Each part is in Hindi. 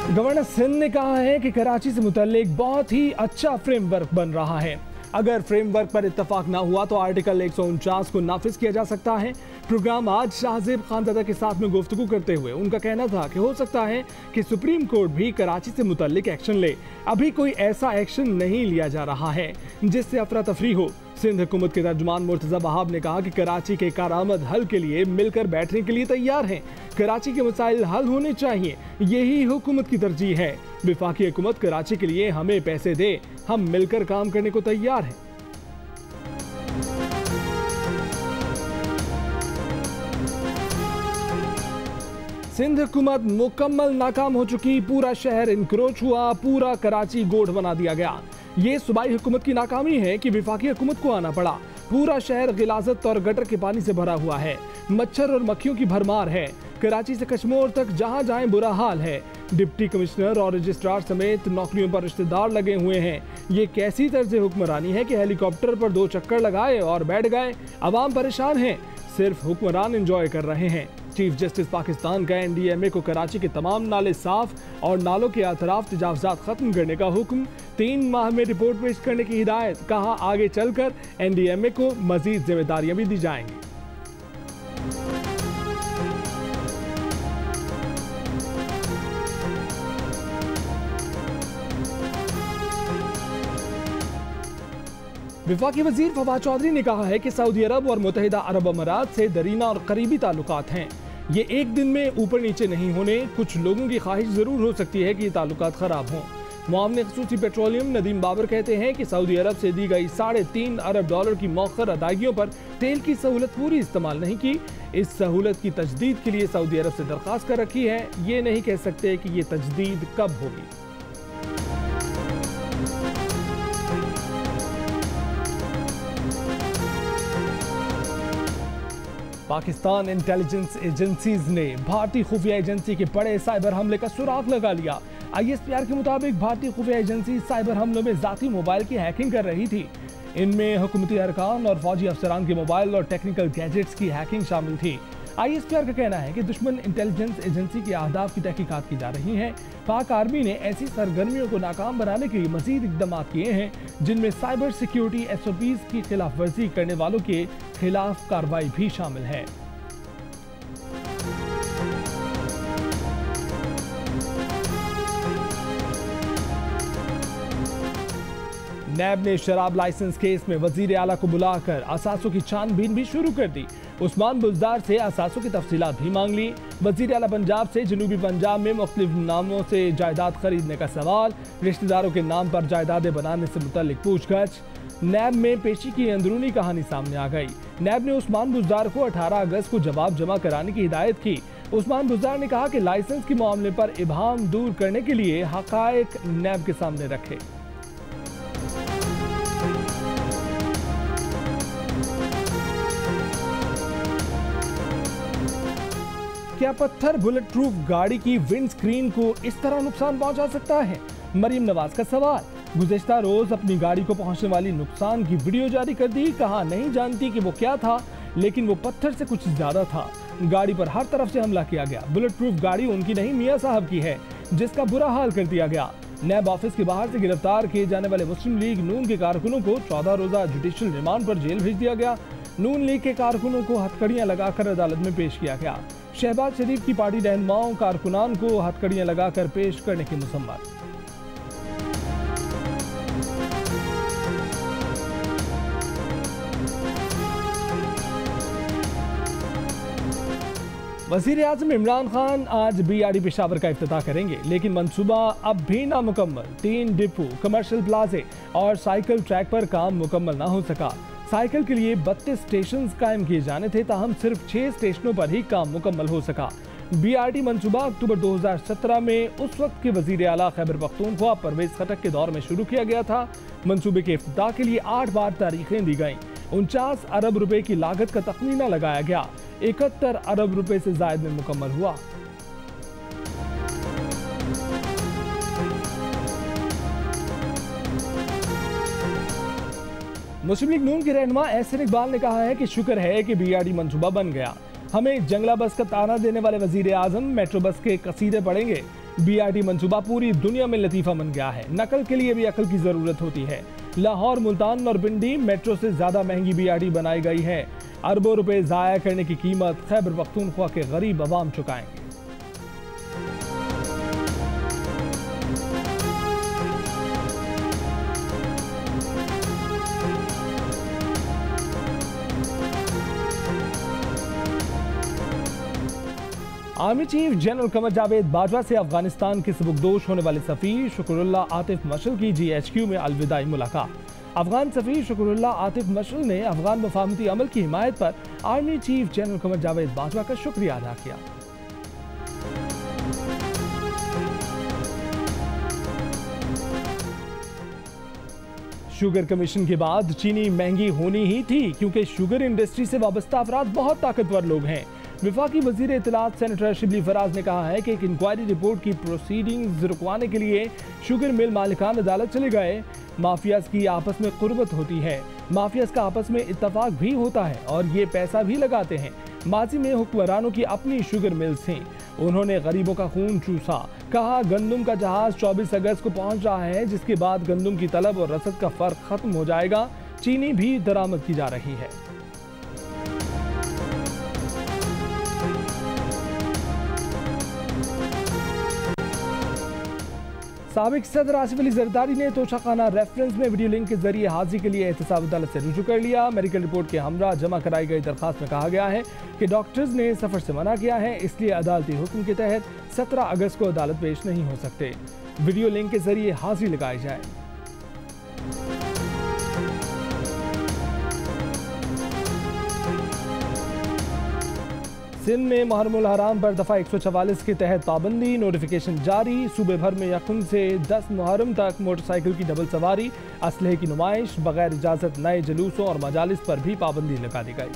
गवर्नर सिंध ने कहा है कि कराची से मुतल्लिक बहुत ही अच्छा फ्रेमवर्क बन रहा है। अगर फ्रेमवर्क पर इत्तफाक ना हुआ तो आर्टिकल 149 को नाफिज किया जा सकता है। प्रोग्राम आज शाहजेब खानज़ादा के साथ में गुफ्तगू करते हुए उनका कहना था कि हो सकता है कि सुप्रीम कोर्ट भी कराची से मुतल्लिक एक्शन ले। अभी कोई ऐसा एक्शन नहीं लिया जा रहा है जिससे अफरा तफरी हो। सिंध हुकूमत के तर्जुमान मुर्तज़ा वहाब ने कहा कि कराची के कारामद हल के लिए मिलकर बैठने के लिए तैयार हैं। कराची के मसाइल हल होने चाहिए, यही हुकूमत की तरजीह है। वफाकी हुकूमत कराची के लिए हमें पैसे दे, हम मिलकर काम करने को तैयार हैं। सिंध हुकूमत मुकम्मल नाकाम हो चुकी, पूरा शहर इनक्रोच हुआ, पूरा कराची गोढ़ बना दिया गया। ये सूबाई हुकूमत की नाकामी है कि वफाकी हुकूमत को आना पड़ा। पूरा शहर गिलाजत और गटर के पानी से भरा हुआ है, मच्छर और मक्खियों की भरमार है। कराची से कश्मीर तक जहां जाएं बुरा हाल है। डिप्टी कमिश्नर और रजिस्ट्रार समेत नौकरियों पर रिश्तेदार लगे हुए हैं। ये कैसी तर्ज हुक्मरानी है कि हेलीकॉप्टर पर 2 चक्कर लगाए और बैठ गए। अवाम परेशान है, सिर्फ हुक्मरान एंजॉय कर रहे हैं। चीफ जस्टिस पाकिस्तान का NDMA को कराची के तमाम नाले साफ और नालों के अतराफ तजावुज़ात खत्म करने का हुक्म। 3 माह में रिपोर्ट पेश करने की हिदायत। कहा आगे चलकर NDMA को मजीद जिम्मेदारियां भी दी जाएंगी। वफाकी वजीर फवाद चौधरी ने कहा है कि सऊदी अरब और मुत्तहिदा अरब अमारात से दरीना और करीबी ताल्लुकात हैं। ये एक दिन में ऊपर नीचे नहीं होने। कुछ लोगों की ख्वाहिश जरूर हो सकती है कि ये ताल्लुकात खराब हों। मुआविन ख़ुसूसी पेट्रोलियम नदीम बाबर कहते हैं कि सऊदी अरब से दी गई $3.5 अरब की मौखर अदायगियों पर तेल की सहूलत पूरी इस्तेमाल नहीं की। इस सहूलत की तजदीद के लिए सऊदी अरब से दरख्वास्त कर रखी है। ये नहीं कह सकते कि ये तजदीद कब होगी। पाकिस्तान इंटेलिजेंस एजेंसीज ने भारतीय खुफिया एजेंसी के बड़े साइबर हमले का सुराग लगा लिया। ISPR के मुताबिक भारतीय खुफिया एजेंसी साइबर हमलों में जाती मोबाइल की हैकिंग कर रही थी। इनमें हुकूमती अरकान और फौजी अफसरान के मोबाइल और टेक्निकल गैजेट्स की हैकिंग शामिल थी। ISPR का कहना है कि दुश्मन इंटेलिजेंस एजेंसी के अहदाफ की तहकीकात की जा रही है। पाक आर्मी ने ऐसी सरगर्मियों को नाकाम बनाने के लिए मजीद इकदाम किए हैं, जिनमें साइबर सिक्योरिटी SOPs की खिलाफ वर्जी करने वालों के खिलाफ कार्रवाई भी शामिल है। नैब ने शराब लाइसेंस केस में वजीर आला को बुलाकर असासों की छानबीन भी शुरू कर दी। उस्मान बुज़दार से असासों की तफसीलात भी मांग ली। वजीर आला पंजाब से जनूबी पंजाब में मुख्तलिफ नामों से जायदाद खरीदने का सवाल, रिश्तेदारों के नाम पर जायदादें बनाने से मुतल्लिक पूछगछ। नैब में पेशी की अंदरूनी कहानी सामने आ गई। नैब ने उस्मान बुज़दार को 18 अगस्त को जवाब जमा कराने की हिदायत की। उस्मान बुज़दार ने कहा कि लाइसेंस के मामले पर इबहम दूर करने के लिए हक़ाइक़ नैब के सामने रखे। क्या पत्थर बुलेट प्रूफ गाड़ी की विंड स्क्रीन को इस तरह नुकसान पहुंचा सकता है? मरीम नवाज का सवाल। गुज़िश्ता रोज अपनी गाड़ी को पहुंचने वाली नुकसान की वीडियो जारी कर दी। कहा नहीं जानती कि वो क्या था, लेकिन वो पत्थर से कुछ ज्यादा था। गाड़ी पर हर तरफ से हमला किया गया। बुलेट प्रूफ गाड़ी उनकी नहीं, मियां साहब की है, जिसका बुरा हाल कर दिया गया। नैब ऑफिस के बाहर से गिरफ्तार किए जाने वाले मुस्लिम लीग नून के कारकुनों को 14 रोजा जुडिशल रिमांड पर जेल भेज दिया गया। नून लीग के कारकुनों को हथकड़ियां लगाकर अदालत में पेश किया गया। शहबाज शरीफ की पार्टी रहनुमाओं कारकुनान को हथकड़ियां लगाकर पेश करने की मुसम्मत। वज़ीर आज़म इमरान खान आज BRD पेशावर का इफ्तिताह करेंगे, लेकिन मंसूबा अब भी नामुकम्मल। 3 डिपो, कमर्शियल प्लाजे और साइकिल ट्रैक पर काम मुकम्मल ना हो सका। साइकिल के लिए 32 स्टेशन कायम किए जाने थे, ताहम सिर्फ 6 स्टेशनों पर ही काम मुकम्मल हो सका। BRD मंसूबा अक्टूबर 2017 में उस वक्त के वजीर आला खैबर पख्तूनख्वा परवेज खटक के दौर में शुरू किया गया था। मंसूबे के इफ्तिताह के लिए 8 बार तारीखें दी गईं। 49 अरब रुपए की लागत का तखमीना लगाया गया। 71 अरब रुपए से जायद में मुकम्मल हुआ। मुस्लिम लीग नून के रहनुमा एहसन इकबाल ने कहा है कि शुक्र है कि BRD मंसूबा बन गया। हमें जंगला बस का ताना देने वाले वजीर आजम मेट्रो बस के कसीदे पढ़ेंगे। BRT मंसूबा पूरी दुनिया में लतीफा बन गया है। नकल के लिए भी अकल की जरूरत होती है। लाहौर, मुल्तान और पिंडी मेट्रो से ज्यादा महंगी BRT बनाई गई है। अरबों रुपए जाया करने की कीमत खैबर पख्तूनख्वा के गरीब अवाम चुकाएंगे। Army chief general Qamar Javed Bajwa से अफगानिस्तान के सबकदोश होने वाले सफीर शुक्रुल्लाह आतिफ मशल की GHQ में अलविदाई मुलाकात। अफगान सफीर शुक्रुल्लाह आतिफ मशल ने अफगान मफाहमती अमल की हिमायत पर army chief general Qamar Javed Bajwa का शुक्रिया अदा किया। शुगर कमीशन के बाद चीनी महंगी होनी ही थी, क्योंकि शुगर इंडस्ट्री से वाबस्ता अफराद बहुत ताकतवर लोग हैं। विफाकी वजीर इत्तलात सेनेटर शिबली फराज ने कहा है कि एक इंक्वायरी रिपोर्ट की प्रोसीडिंग्स रुकवाने के लिए शुगर मिल मालिकान अदालत चले गए। माफियाज की आपस में कुर्बत होती है, माफियाज का आपस में इत्तफाक भी होता है और ये पैसा भी लगाते हैं। माजी में हुक्मरानों की अपनी शुगर मिल्स थीं, उन्होंने गरीबों का खून चूसा। कहा गंदुम का जहाज 24 अगस्त को पहुंच रहा है, जिसके बाद गंदुम की तलब और रसद का फर्क खत्म हो जाएगा। चीनी भी दरामद की जा रही है। साबिक सदर आसिफ अली जरदारी ने तोशाखाना रेफरेंस में वीडियो लिंक के जरिए हाजिरी के लिए एहतसाब अदालत से रुजू कर लिया। मेडिकल रिपोर्ट के हमरा जमा कराई गई दरखास्त में कहा गया है कि डॉक्टर्स ने सफर से मना किया है, इसलिए अदालती हुक्म के तहत 17 अगस्त को अदालत पेश नहीं हो सकते। वीडियो लिंक के जरिए हाजिरी लगाई जाए। सिंध में मुहर्रमुल हराम पर दफा 144 के तहत पाबंदी, नोटिफिकेशन जारी। सूबे भर में यकम से 10 मुहर्रम तक मोटरसाइकिल की डबल सवारी, असलहे की नुमाइश, बगैर इजाजत नए जुलूसों और मजालिस पर भी पाबंदी लगा दी गई।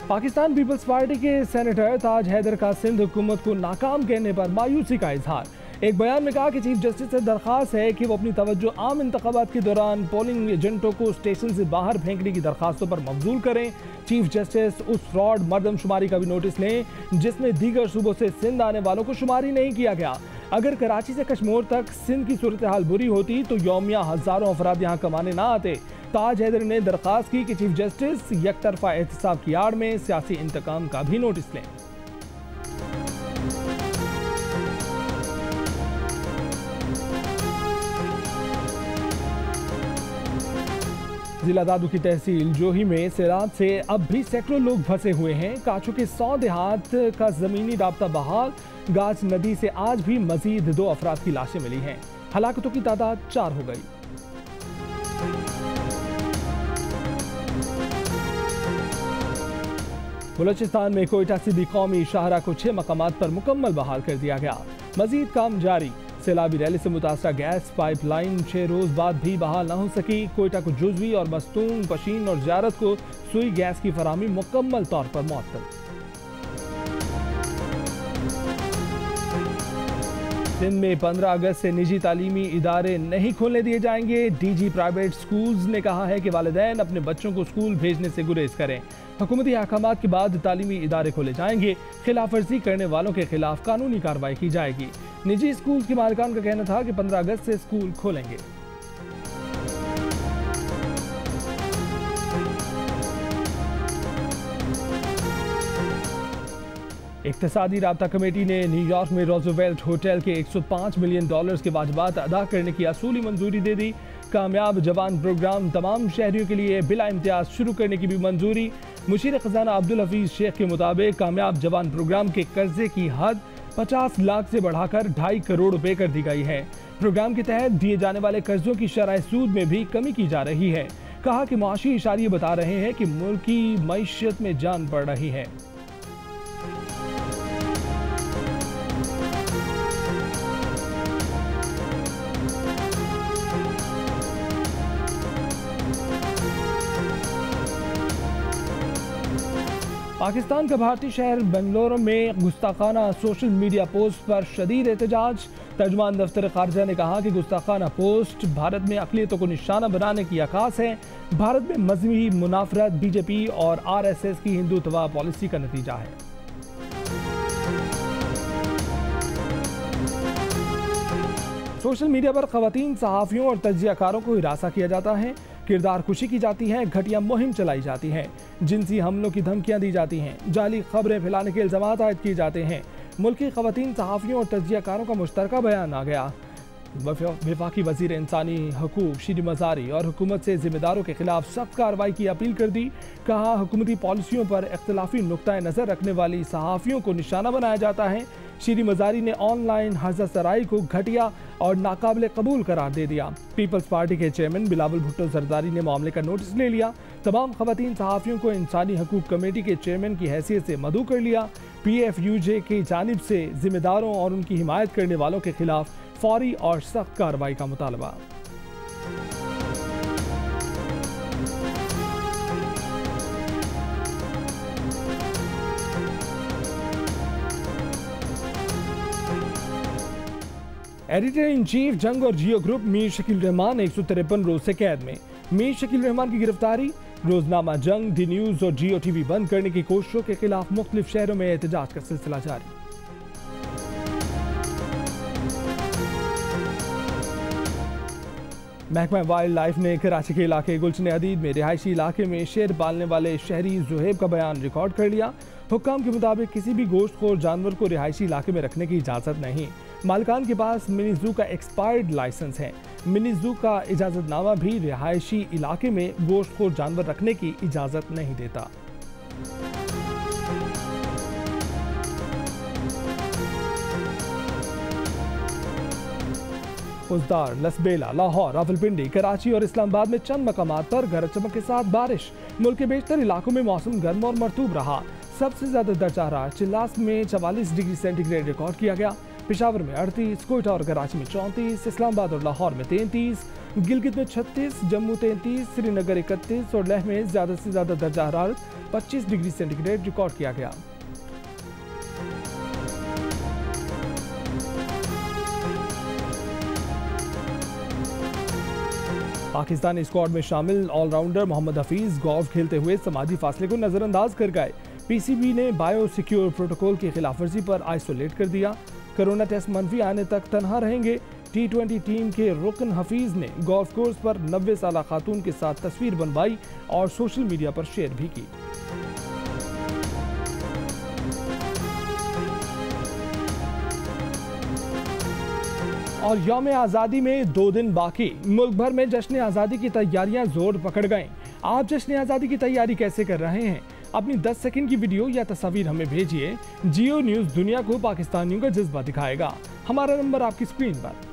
पाकिस्तान पीपल्स पार्टी के सेनेटर ताज हैदर का सिंध हुकूमत को नाकाम कहने पर मायूसी का इजहार। एक बयान में कहा कि चीफ जस्टिस से दरख्वास्त है कि वो अपनी तवज्जो आम इंतखाबात के दौरान पोलिंग एजेंटों को स्टेशन से बाहर फेंकने की दरखास्तों पर मबजूल करें। चीफ जस्टिस उस फ्रॉड मरदमशुमारी का भी नोटिस लें जिसमें दीगर सूबों से सिंध आने वालों को शुमारी नहीं किया गया। अगर कराची से कश्मीर तक सिंध की सूरत हाल बुरी होती तो यौमिया हजारों अफराद यहाँ कमाने ना आते। ताज हैदर ने दरख्वास्त की कि चीफ जस्टिस यकतरफा एहतसाब की आड़ में सियासी इंतकाम का भी नोटिस लें। जिला दादू की तहसील जोही में सैलाब से अब भी सैकड़ों लोग फंसे हुए हैं। काचू के 100 देहात का जमीनी राब्ता बहाल। गाज नदी से आज भी मजीद 2 अफराद की लाशें मिली हैं। हलाकतों की तादाद 4 हो गई। बलोचिस्तान में कोयटा सिद्दी कौमी शाहरा को 6 मकामात पर मुकम्मल बहाल कर दिया गया। मजीद काम जारी। सैलाबी रैली से मुतासरा गैस पाइपलाइन 6 रोज बाद भी बहाल न हो सकी। कोयटा को जुज़वी और मस्तूम, पशीन और ज़ियारत को सुई गैस की फराहमी मुकम्मल तौर पर मुअत्तल। सिंध में 15 अगस्त से निजी तालीमी इदारे नहीं खोलने दिए जाएंगे। DG प्राइवेट स्कूल्स ने कहा है कि वालिदैन अपने बच्चों को स्कूल भेजने से गुरेज करें। हुकूमती अहकामात के बाद तालीमी इदारे खोले जाएंगे। खिलाफ वर्जी करने वालों के खिलाफ कानूनी कार्रवाई की जाएगी। निजी स्कूल के मालिकान का कहना था कि 15 अगस्त से स्कूल खोलेंगे। इक्तिसादी राब्ता कमेटी ने न्यूयॉर्क में रोजवेल्ट होटल के $105 मिलियन के वाजिबात अदा करने की असूली मंजूरी दे दी। कामयाब जवान प्रोग्राम तमाम शहरियों के लिए बिला इम्तियाज शुरू करने की भी मंजूरी। मुशीर खजाना अब्दुल हफीज शेख के मुताबिक कामयाब जवान प्रोग्राम के कर्जे की हद 50 लाख से बढ़ाकर 2.5 करोड़ रुपए कर दी गई है। प्रोग्राम के तहत दिए जाने वाले कर्जों की शरह सूद में भी कमी की जा रही है। कहा कि मुआशी इशारे बता रहे हैं कि मुल्क की मईशत में जान पड़ रही है। पाकिस्तान का भारतीय शहर बेंगलुरु में गुस्ताखाना सोशल मीडिया पोस्ट पर शदीद एहतजाज। तर्जुमान दफ्तर खारजा ने कहा कि गुस्ताखाना पोस्ट भारत में अक़लियतों को निशाना बनाने की आकाश है। भारत में मजहबी मुनाफरत बीजेपी और RSS की हिंदुत्व पॉलिसी का नतीजा है। सोशल मीडिया पर खवातीन सहाफ़ियों और तज्जियाकारों को हिरासा किया जाता है, किरदार कुशी की जाती है, घटिया मुहिम चलाई जाती है, जिनसी हमलों की धमकियां दी जाती हैं, जाली खबरें फैलाने के इल्ज़ामात आयद किए जाते हैं। मुल्क की खवातीन सहाफ़ियों और तज्जियाकारों का मुश्तरका बयान आ गया। वफाकी वज़ीर इंसानी हकूक़ शीरी मज़ारी और हुकूमत से ज़िम्मेदारों के खिलाफ सख्त कार्रवाई की अपील कर दी। कहा, हुकूमती पॉलिसियों पर इख्तिलाफी नुक्ताए नज़र रखने वाली सहाफ़ियों को निशाना बनाया जाता है। शीरी मज़ारी ने ऑनलाइन हज़रतसराई को घटिया और नाकाबिल कबूल करार दे दिया। पीपल्स पार्टी के चेयरमैन बिलावल भुट्टो जरदारी ने मामले का नोटिस ले लिया। तमाम खवातीन सहाफ़ियों को इंसानी हकूक़ कमेटी के चेयरमैन की हैसियत से मदऊ कर लिया। PFUJ की जानिब से ज़िम्मेदारों और उनकी हिमायत करने वालों के खिलाफ फौरी और सख्त कार्रवाई का मुतालबा। एडिटर इन चीफ जंग और जियो ग्रुप मीर शकील रहमान 153 रोज से कैद में। मीर शकील रहमान की गिरफ्तारी, रोजनामा जंग, डी न्यूज और जियो टीवी बंद करने की कोशिशों के खिलाफ मुख्तलिफ शहरों में एहतजाज का सिलसिला जारी। महकमा वाइल्ड लाइफ ने कराची के इलाके गुलशन हदीद में रिहायशी इलाके में शेर पालने वाले शहरी जुहेब का बयान रिकॉर्ड कर लिया। हुक्काम के मुताबिक किसी भी गोश्तखोर जानवर को रिहायशी इलाके में रखने की इजाज़त नहीं। मालिकान के पास मिनी जू का एक्सपायर्ड लाइसेंस है। मिनी जू का इजाज़तनामा भी रिहायशी इलाके में गोश्तखोर जानवर रखने की इजाज़त नहीं देता। उजदार, लसबेला, लाहौर, रावलपिंडी, कराची और इस्लामाबाद में चंद मकामात पर गरज चमक के साथ बारिश। मुल्क के बेशतर इलाकों में मौसम गर्म और मरतूब रहा। सबसे ज्यादा दर्जा हरारत चिल्लास में 44 डिग्री सेंटीग्रेड रिकॉर्ड किया गया। पेशावर में 38, कोयटा और कराची में 34, इस्लामाबाद और लाहौर में 33, गिलगित में 36, जम्मू 33, श्रीनगर 31 और लेह में ज्यादा से ज्यादा दर्जा हरारत 25 डिग्री सेंटीग्रेड रिकॉर्ड किया गया। पाकिस्तानी स्क्वाड में शामिल ऑलराउंडर मोहम्मद हफीज गोल्फ खेलते हुए समाजी फासले को नजरअंदाज कर गए। PCB ने बायो सिक्योर प्रोटोकॉल की खिलाफवर्जी पर आइसोलेट कर दिया। कोरोना टेस्ट मनफी आने तक तनहा रहेंगे। T20 टीम के रुकन हफीज ने गोल्फ कोर्स पर 90 साल खातून के साथ तस्वीर बनवाई और सोशल मीडिया पर शेयर भी की। और यौम आज़ादी में 2 दिन बाकी, मुल्क भर में जश्न आज़ादी की तैयारियां जोर पकड़ गईं। आप जश्न आज़ादी की तैयारी कैसे कर रहे हैं? अपनी 10 सेकंड की वीडियो या तस्वीर हमें भेजिए। जियो न्यूज़ दुनिया को पाकिस्तानियों का जज्बा दिखाएगा। हमारा नंबर आपकी स्क्रीन पर।